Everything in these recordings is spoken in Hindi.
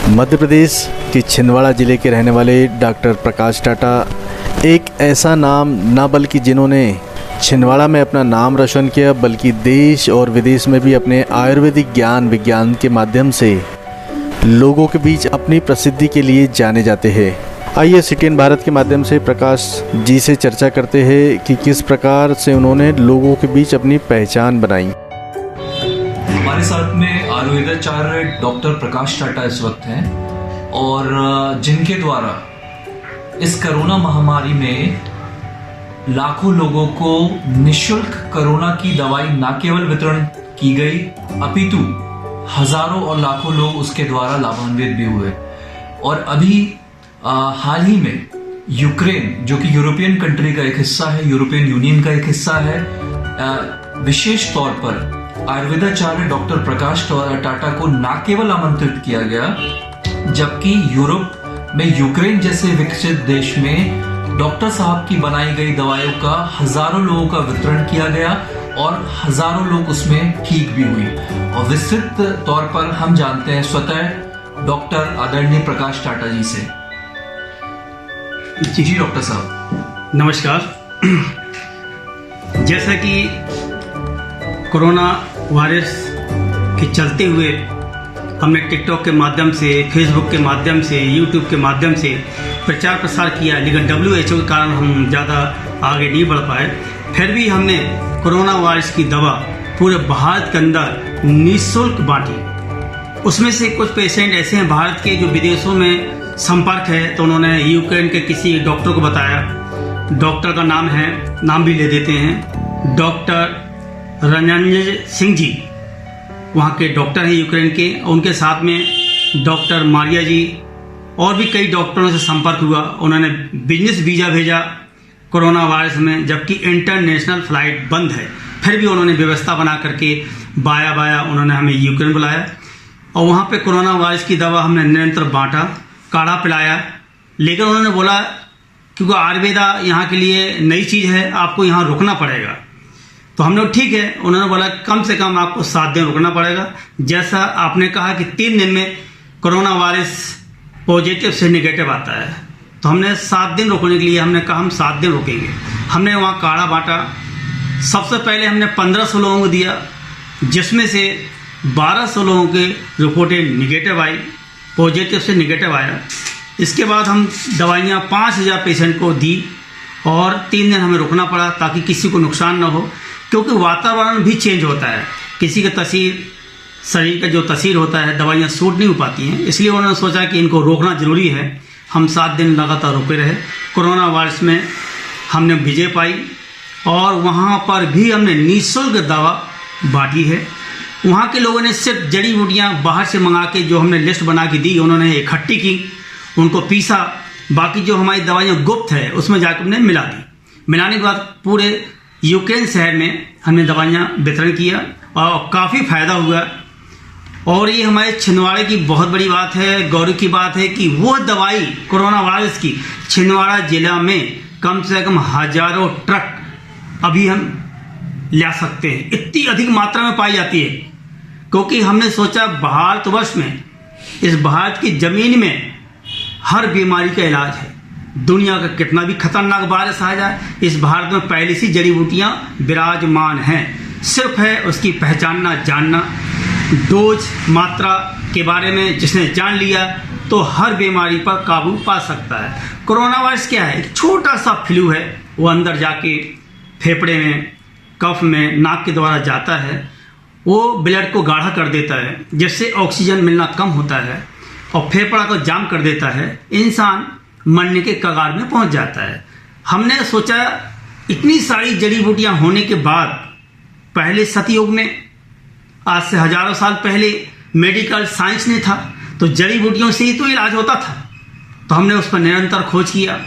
मध्य प्रदेश के छिंदवाड़ा ज़िले के रहने वाले डॉक्टर प्रकाश टाटा एक ऐसा नाम न बल्कि जिन्होंने छिंदवाड़ा में अपना नाम रोशन किया, बल्कि देश और विदेश में भी अपने आयुर्वेदिक ज्ञान विज्ञान के माध्यम से लोगों के बीच अपनी प्रसिद्धि के लिए जाने जाते हैं। आइए सिटीएन भारत के माध्यम से प्रकाश जी से चर्चा करते हैं कि किस प्रकार से उन्होंने लोगों के बीच अपनी पहचान बनाई। हमारे साथ में आयुर्वेदाचार्य डॉक्टर प्रकाश टाटा इस वक्त हैं और जिनके द्वारा इस कोरोना महामारी में लाखों लोगों को निःशुल्क कोरोना की दवाई न केवल वितरण की गई, अपितु हजारों और लाखों लोग उसके द्वारा लाभान्वित भी हुए। और अभी हाल ही में यूक्रेन, जो कि यूरोपियन कंट्री का एक हिस्सा है, यूरोपियन यूनियन का एक हिस्सा है, विशेष तौर पर आयुर्वेदाचार्य डॉक्टर प्रकाश टाटा को न केवल आमंत्रित किया गया, जबकि यूरोप में यूक्रेन जैसे विकसित देश में डॉक्टर साहब की बनाई गई दवाइयों का हजारों लोगों का वितरण किया गया और हजारों लोग उसमें ठीक भी हुए। और विस्तृत तौर पर हम जानते हैं स्वतः डॉक्टर आदरणीय प्रकाश टाटा जी से। जी डॉक्टर साहब नमस्कार। जैसा कि कोरोना वायरस के चलते हुए हमने टिकटॉक के माध्यम से, फेसबुक के माध्यम से, यूट्यूब के माध्यम से प्रचार प्रसार किया, लेकिन WHO के कारण हम ज़्यादा आगे नहीं बढ़ पाए। फिर भी हमने कोरोना वायरस की दवा पूरे भारत के अंदर निःशुल्क बांटी। उसमें से कुछ पेशेंट ऐसे हैं भारत के जो विदेशों में संपर्क है, तो उन्होंने यूक्रेन के किसी डॉक्टर को बताया। डॉक्टर का नाम भी ले देते हैं, डॉक्टर रंजन सिंह जी, वहाँ के डॉक्टर हैं यूक्रेन के। उनके साथ में डॉक्टर मारिया जी और भी कई डॉक्टरों से संपर्क हुआ। उन्होंने बिजनेस वीज़ा भेजा कोरोना वायरस में, जबकि इंटरनेशनल फ्लाइट बंद है, फिर भी उन्होंने व्यवस्था बना करके बाया उन्होंने हमें यूक्रेन बुलाया और वहाँ पे कोरोना वायरस की दवा हमने निरंतर बांटा, काढ़ा पिलाया। लेकिन उन्होंने बोला क्योंकि आयुर्वेदा यहाँ के लिए नई चीज़ है, आपको यहाँ रुकना पड़ेगा। तो हम लोग ठीक है, उन्होंने बोला कम से कम आपको 7 दिन रुकना पड़ेगा। जैसा आपने कहा कि 3 दिन में कोरोना वायरस पॉजिटिव से नेगेटिव आता है, तो हमने 7 दिन रुकने के लिए हमने कहा हम 7 दिन रुकेंगे। हमने वहाँ काढ़ा बांटा। सबसे पहले हमने 1500 लोगों को दिया, जिसमें से 1200 लोगों के रिपोर्टें निगेटिव आई, पॉजिटिव से निगेटिव आया। इसके बाद हम दवाइयाँ 5000 पेशेंट को दी और 3 दिन हमें रुकना पड़ा ताकि किसी को नुकसान ना हो, क्योंकि वातावरण भी चेंज होता है। किसी का शरीर का जो तासीर होता है, दवाइयाँ सूट नहीं हो पाती हैं, इसलिए उन्होंने सोचा कि इनको रोकना जरूरी है। हम 7 दिन लगातार रुके रहे। कोरोना वायरस में हमने विजय पाई और वहाँ पर भी हमने निःशुल्क दवा बांटी है। वहाँ के लोगों ने सिर्फ जड़ी बूटियाँ बाहर से मंगा के जो हमने लिस्ट बना के दी, उन्होंने इकट्ठी की, उनको पीसा। बाकी जो हमारी दवाइयाँ गुप्त है उसमें जाकर हमने मिला दी। मिलाने के बाद पूरे यूक्रेन शहर में हमने दवाइयाँ वितरण किया और काफ़ी फ़ायदा हुआ। और ये हमारे छिंदवाड़े की बहुत बड़ी बात है, गौरव की बात है कि वो दवाई कोरोना वायरस की छिंदवाड़ा जिला में कम से कम हजारों ट्रक अभी हम ला सकते हैं। इतनी अधिक मात्रा में पाई जाती है, क्योंकि हमने सोचा भारतवर्ष में, इस भारत की ज़मीन में हर बीमारी का इलाज है। दुनिया का कितना भी खतरनाक वायरस आ जाए, इस भारत में पहले से जड़ी बूटियाँ विराजमान हैं। सिर्फ है उसकी पहचानना, जानना। डोज मात्रा के बारे में जिसने जान लिया तो हर बीमारी पर काबू पा सकता है। कोरोना वायरस क्या है? एक छोटा सा फ्लू है, वो अंदर जाके फेफड़े में, कफ में, नाक के द्वारा जाता है, वो ब्लड को गाढ़ा कर देता है, जिससे ऑक्सीजन मिलना कम होता है और फेफड़ा को जाम कर देता है। इंसान मरने के कगार में पहुंच जाता है। हमने सोचा इतनी सारी जड़ी बूटियां होने के बाद, पहले सतयुग में, आज से हजारों साल पहले मेडिकल साइंस ने था, तो जड़ी बूटियों से ही तो इलाज होता था। तो हमने उस पर निरंतर खोज किया।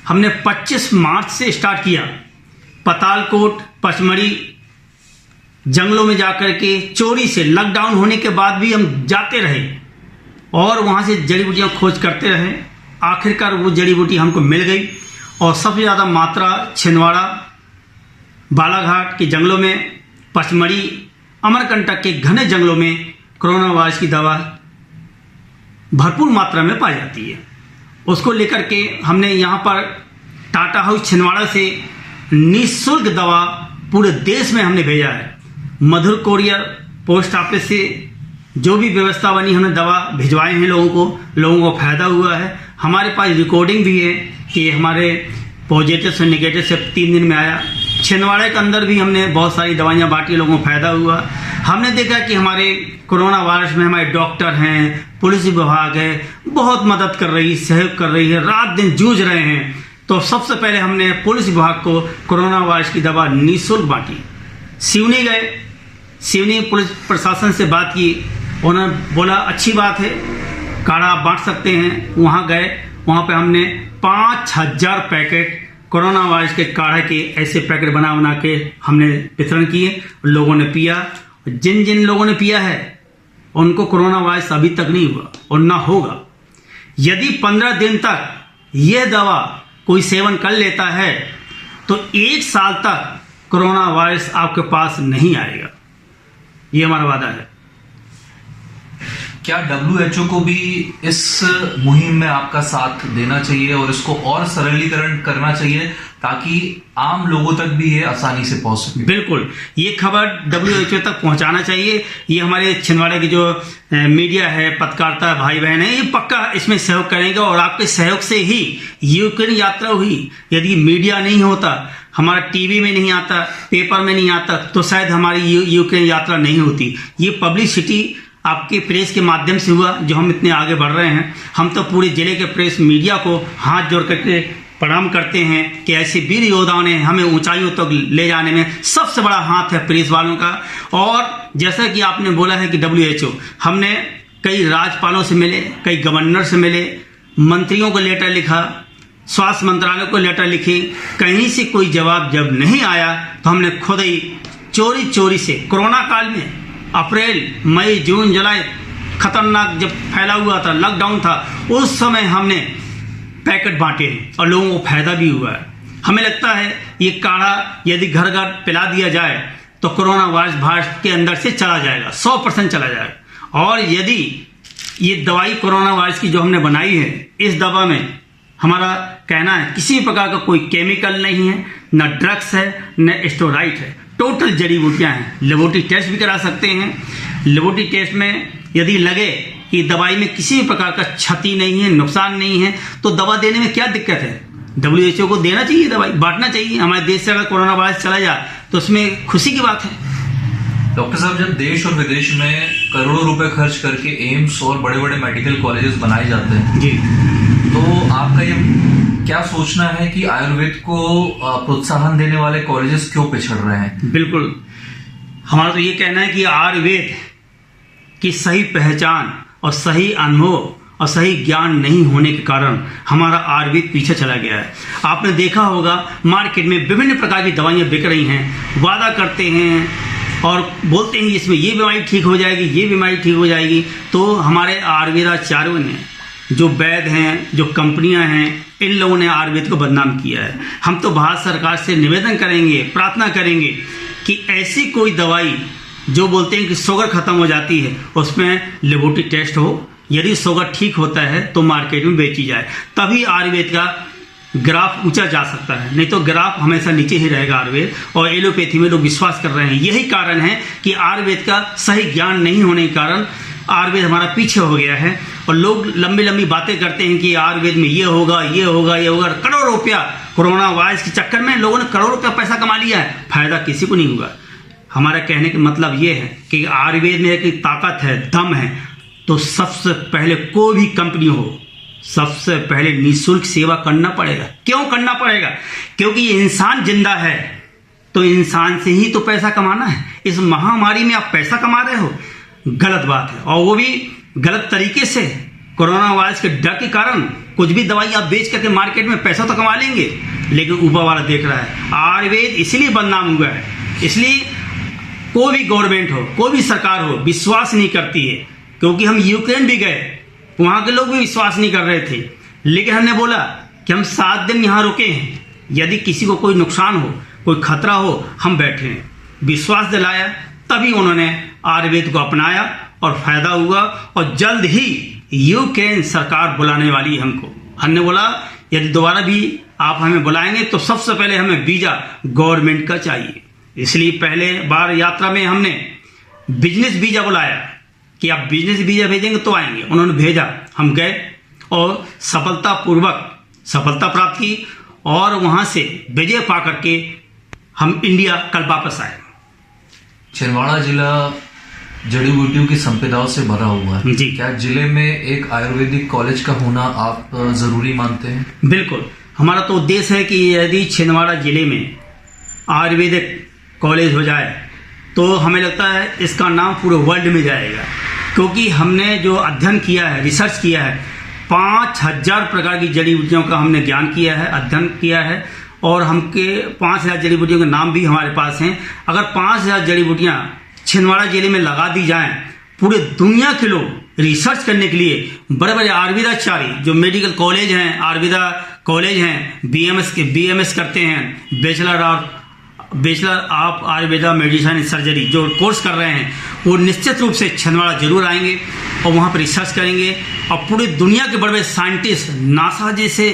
हमने 25 मार्च से स्टार्ट किया। पतालकोट, पचमढ़ी जंगलों में जाकर के चोरी से, लॉकडाउन होने के बाद भी हम जाते रहे और वहाँ से जड़ी बूटियाँ खोज करते रहे। आखिरकार वो जड़ी बूटी हमको मिल गई और सबसे ज़्यादा मात्रा छिंदवाड़ा, बालाघाट के जंगलों में, पचमढ़ी, अमरकंटक के घने जंगलों में कोरोना वायरस की दवा भरपूर मात्रा में पाई जाती है। उसको लेकर के हमने यहाँ पर टाटा हाउस छिंदवाड़ा से निःशुल्क दवा पूरे देश में हमने भेजा है। मधुर कोरियर पोस्ट ऑफिस से जो भी व्यवस्था बनी हमने दवा भिजवाए हैं लोगों को फायदा हुआ है। हमारे पास रिकॉर्डिंग भी है कि हमारे पॉजिटिव से नेगेटिव से 3 दिन में आया। छिंदवाड़ा के अंदर भी हमने बहुत सारी दवाइयाँ बांटी, लोगों को फायदा हुआ। हमने देखा कि हमारे कोरोना वायरस में हमारे डॉक्टर हैं, पुलिस विभाग है, बहुत मदद कर रही, सहयोग कर रही है, रात दिन जूझ रहे हैं। तो सबसे पहले हमने पुलिस विभाग को कोरोना वायरस की दवा निःशुल्क बांटी। सिवनी गए, सिवनी पुलिस प्रशासन से बात की, उन्होंने बोला अच्छी बात है, काढ़ा आप बांट सकते हैं। वहाँ गए, वहाँ पे हमने 5000 पैकेट कोरोना वायरस के काढ़े के ऐसे पैकेट बना के हमने वितरण किए। लोगों ने पिया। जिन जिन लोगों ने पिया है उनको कोरोना वायरस अभी तक नहीं हुआ और ना होगा। यदि 15 दिन तक यह दवा कोई सेवन कर लेता है तो 1 साल तक कोरोना वायरस आपके पास नहीं आएगा। ये हमारा वादा है। क्या WHO को भी इस मुहिम में आपका साथ देना चाहिए और इसको और सरलीकरण करना चाहिए ताकि आम लोगों तक भी ये आसानी से पहुंच सके? बिल्कुल, ये खबर WHO तक पहुंचाना चाहिए। ये हमारे छिंदवाड़ा की जो मीडिया है, पत्रकारिता भाई बहन है, ये पक्का इसमें सहयोग करेंगे और आपके सहयोग से ही यूक्रेन यात्रा हुई। यदि मीडिया नहीं होता, हमारा टीवी में नहीं आता, पेपर में नहीं आता, तो शायद हमारी यूक्रेन यात्रा नहीं होती। ये पब्लिसिटी आपके प्रेस के माध्यम से हुआ जो हम इतने आगे बढ़ रहे हैं। हम तो पूरे जिले के प्रेस मीडिया को हाथ जोड़ करके प्रणाम करते हैं कि ऐसे वीर योद्धाओं ने हमें ऊंचाइयों तक ले जाने में सबसे बड़ा हाथ है प्रेस वालों का। और जैसा कि आपने बोला है कि WHO, हमने कई राज्यपालों से मिले, कई गवर्नर से मिले, मंत्रियों को लेटर लिखा, स्वास्थ्य मंत्रालय को लेटर लिखे, कहीं से कोई जवाब जब नहीं आया तो हमने खुद ही चोरी से कोरोना काल में अप्रैल, मई, जून, जुलाई खतरनाक जब फैला हुआ था, लॉकडाउन था, उस समय हमने पैकेट बांटे और लोगों को फायदा भी हुआ है। हमें लगता है ये काढ़ा यदि घर घर पिला दिया जाए तो कोरोना वायरस भारत के अंदर से चला जाएगा, 100% चला जाएगा। और यदि ये दवाई कोरोना वायरस की जो हमने बनाई है, इस दवा में हमारा कहना है किसी प्रकार का कोई केमिकल नहीं है, न ड्रग्स है, न स्टेरॉइड है, टोटल जड़ी बूटियां हैं। लेबोरेटरी टेस्ट भी करा सकते हैं। लेबोरेटरी टेस्ट में यदि लगे कि दवाई में किसी भी प्रकार का क्षति नहीं है, नुकसान नहीं है, तो दवा देने में क्या दिक्कत है? WHO को देना चाहिए, दवाई बांटना चाहिए। हमारे देश से अगर कोरोना वायरस चला जाए तो उसमें खुशी की बात है। डॉक्टर साहब, जब देश और विदेश में करोड़ों रुपए खर्च करके एम्स और बड़े बड़े मेडिकल कॉलेजेस बनाए जाते हैं जी, तो आपका ये क्या सोचना है कि आयुर्वेद को प्रोत्साहन देने वाले कॉलेजेस क्यों पिछड़ रहे हैं? बिल्कुल, हमारा तो ये कहना है कि आयुर्वेद की सही पहचान और सही अनुभव और सही ज्ञान नहीं होने के कारण हमारा आयुर्वेद पीछे चला गया है। आपने देखा होगा मार्केट में विभिन्न प्रकार की दवाइयाँ बिक रही हैं, वादा करते हैं और बोलते हैं इसमें ये बीमारी ठीक हो जाएगी, ये बीमारी ठीक हो जाएगी। तो हमारे आयुर्वेदाचार्यों ने, जो वैद्य हैं, जो कंपनियां हैं, इन लोगों ने आयुर्वेद को बदनाम किया है। हम तो भारत सरकार से निवेदन करेंगे, प्रार्थना करेंगे कि ऐसी कोई दवाई जो बोलते हैं कि शुगर खत्म हो जाती है, उसमें लेबोरेटरी टेस्ट हो, यदि शुगर ठीक होता है तो मार्केट में बेची जाए, तभी आयुर्वेद का ग्राफ ऊंचा जा सकता है। नहीं तो ग्राफ हमेशा नीचे ही रहेगा आयुर्वेद। और एलोपैथी में लोग विश्वास कर रहे हैं। यही कारण है कि आयुर्वेद का सही ज्ञान नहीं होने के कारण आयुर्वेद हमारा पीछे हो गया है। और लोग लंबी लंबी बातें करते हैं कि आयुर्वेद में ये होगा, ये होगा, ये होगा। करोड़ों रुपया कोरोना वायरस के चक्कर में लोगों ने करोड़ों रुपया पैसा कमा लिया है, फायदा किसी को नहीं हुआ। हमारा कहने का मतलब ये है कि आयुर्वेद में एक ताकत है, दम है, तो सबसे पहले कोई भी कंपनी हो, सबसे पहले निःशुल्क सेवा करना पड़ेगा। क्यों करना पड़ेगा? क्योंकि ये इंसान जिंदा है तो इंसान से ही तो पैसा कमाना है। इस महामारी में आप पैसा कमा रहे हो, गलत बात है। और वो भी गलत तरीके से। कोरोना वायरस के डर के कारण कुछ भी दवाई आप बेच करके मार्केट में पैसा तो कमा लेंगे, लेकिन ऊपर वाला देख रहा है। आयुर्वेद इसलिए बदनाम हुआ है, इसलिए कोई भी गवर्नमेंट हो, कोई भी सरकार हो, विश्वास नहीं करती है। क्योंकि हम यूक्रेन भी गए, वहां के लोग भी विश्वास नहीं कर रहे थे, लेकिन हमने बोला कि हम 7 दिन यहां रुके हैं, यदि किसी को कोई नुकसान हो, कोई खतरा हो, हम बैठे हैं। विश्वास दिलाया, तभी उन्होंने आयुर्वेद को अपनाया और फायदा हुआ। और जल्द ही यूक्रेन सरकार बुलाने वाली है हमको। हमने बोला यदि दोबारा भी आप हमें बुलाएंगे तो सबसे पहले हमें वीज़ा गवर्नमेंट का चाहिए। इसलिए पहले बार यात्रा में हमने बिजनेस वीज़ा बुलाया कि आप बिजनेस वीज़ा भेजेंगे तो आएंगे। उन्होंने भेजा, हम गए और सफलता प्राप्त की और वहाँ से विजय पा करके हम इंडिया कल वापस आए। छिंदवाड़ा जिला जड़ी बूटियों की संपदाओं से भरा हुआ है जी। क्या जिले में एक आयुर्वेदिक कॉलेज का होना आप जरूरी मानते हैं? बिल्कुल, हमारा तो उद्देश्य है कि यदि छिंदवाड़ा जिले में आयुर्वेदिक कॉलेज हो जाए तो हमें लगता है इसका नाम पूरे वर्ल्ड में जाएगा, क्योंकि हमने जो अध्ययन किया है, रिसर्च किया है, 5000 प्रकार की जड़ी बूटियों का हमने ज्ञान किया है, अध्ययन किया है और हमके 5000 जड़ी बूटियों के नाम भी हमारे पास हैं। अगर 5000 जड़ी बूटियाँ छिंदवाड़ा जिले में लगा दी जाएं, पूरे दुनिया के लोग रिसर्च करने के लिए बड़े बड़े आयुर्वेदाचार्य जो मेडिकल कॉलेज हैं, आयुर्वेदा कॉलेज हैं, बीएमएस करते हैं, bachelor of Ayurveda medicine and surgery जो कोर्स कर रहे हैं, वो निश्चित रूप से छिंदवाड़ा जरूर आएंगे और वहाँ पर रिसर्च करेंगे। और पूरी दुनिया के बड़े बड़े साइंटिस्ट, नासा जैसे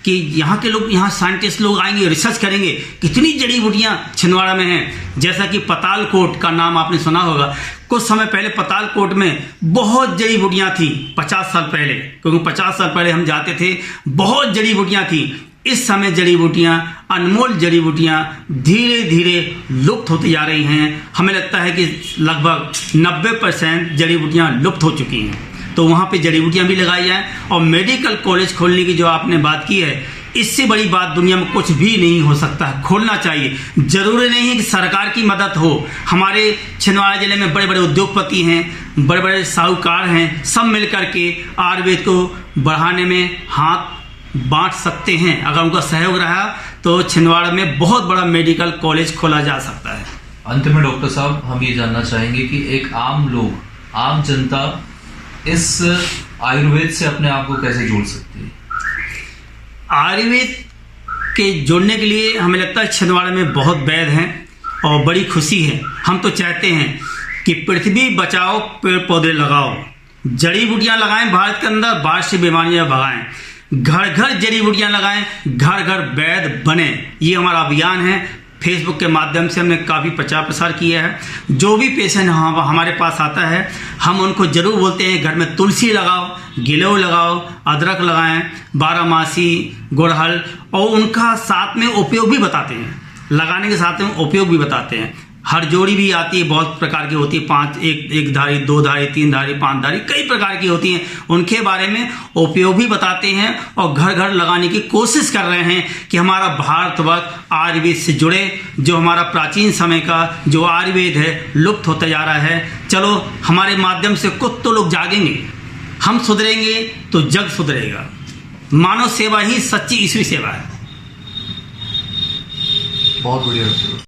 कि यहाँ के लोग, यहाँ साइंटिस्ट लोग आएंगे, रिसर्च करेंगे कितनी जड़ी बूटियाँ छिंदवाड़ा में हैं। जैसा कि पतालकोट का नाम आपने सुना होगा, कुछ समय पहले पतालकोट में बहुत जड़ी बूटियाँ थी, 50 साल पहले, क्योंकि 50 साल पहले हम जाते थे, बहुत जड़ी बूटियाँ थी। इस समय जड़ी बूटियाँ, अनमोल जड़ी बूटियाँ धीरे धीरे लुप्त होती जा रही हैं। हमें लगता है कि लगभग 90% जड़ी बूटियाँ लुप्त हो चुकी हैं। तो वहाँ पे जड़ी बूटियाँ भी लगाई जाएँ और मेडिकल कॉलेज खोलने की जो आपने बात की है, इससे बड़ी बात दुनिया में कुछ भी नहीं हो सकता है। खोलना चाहिए, जरूरी नहीं है कि सरकार की मदद हो। हमारे छिंदवाड़ा जिले में बड़े बड़े उद्योगपति हैं, बड़े बड़े साहूकार हैं, सब मिल करके आयुर्वेद को बढ़ाने में हाथ बांट सकते हैं। अगर उनका सहयोग रहा तो छिंदवाड़ा में बहुत बड़ा मेडिकल कॉलेज खोला जा सकता है। अंत में डॉक्टर साहब, हम ये जानना चाहेंगे कि एक आम लोग, आम जनता इस आयुर्वेद से अपने आप को कैसे जोड़ सकती है? आयुर्वेद के जोड़ने के लिए हमें लगता है छिंदवाड़ा में बहुत वैद्य हैं और बड़ी खुशी है। हम तो चाहते हैं कि पृथ्वी बचाओ, पेड़ पौधे लगाओ, जड़ी बूटियाँ लगाएं भारत के अंदर, बाहर से बीमारियाँ भगाएं, घर घर जड़ी बूटियाँ लगाएं, घर घर वैद्य बने। ये हमारा अभियान है। फेसबुक के माध्यम से हमने काफ़ी प्रचार प्रसार किया है। जो भी पेशेंट हमारे पास आता है, हम उनको जरूर बोलते हैं घर में तुलसी लगाओ, गिलोय लगाओ, अदरक लगाएं, बारहमासी, गुड़हल, और उनका साथ में उपयोग भी बताते हैं। लगाने के साथ में उपयोग भी बताते हैं। हर जोड़ी भी आती है, बहुत प्रकार की होती है, एक धारी, 2 धारी, 3 धारी, 5 धारी, कई प्रकार की होती हैं। उनके बारे में उपयोग भी बताते हैं और घर घर लगाने की कोशिश कर रहे हैं कि हमारा भारतवर्ष आयुर्वेद से जुड़े। जो हमारा प्राचीन समय का जो आयुर्वेद है लुप्त होता जा रहा है। चलो, हमारे माध्यम से कुछ तो लोग जागेंगे, हम सुधरेंगे तो जग सुधरेगा। मानव सेवा ही सच्ची ईश्वरी सेवा है। बहुत बढ़िया।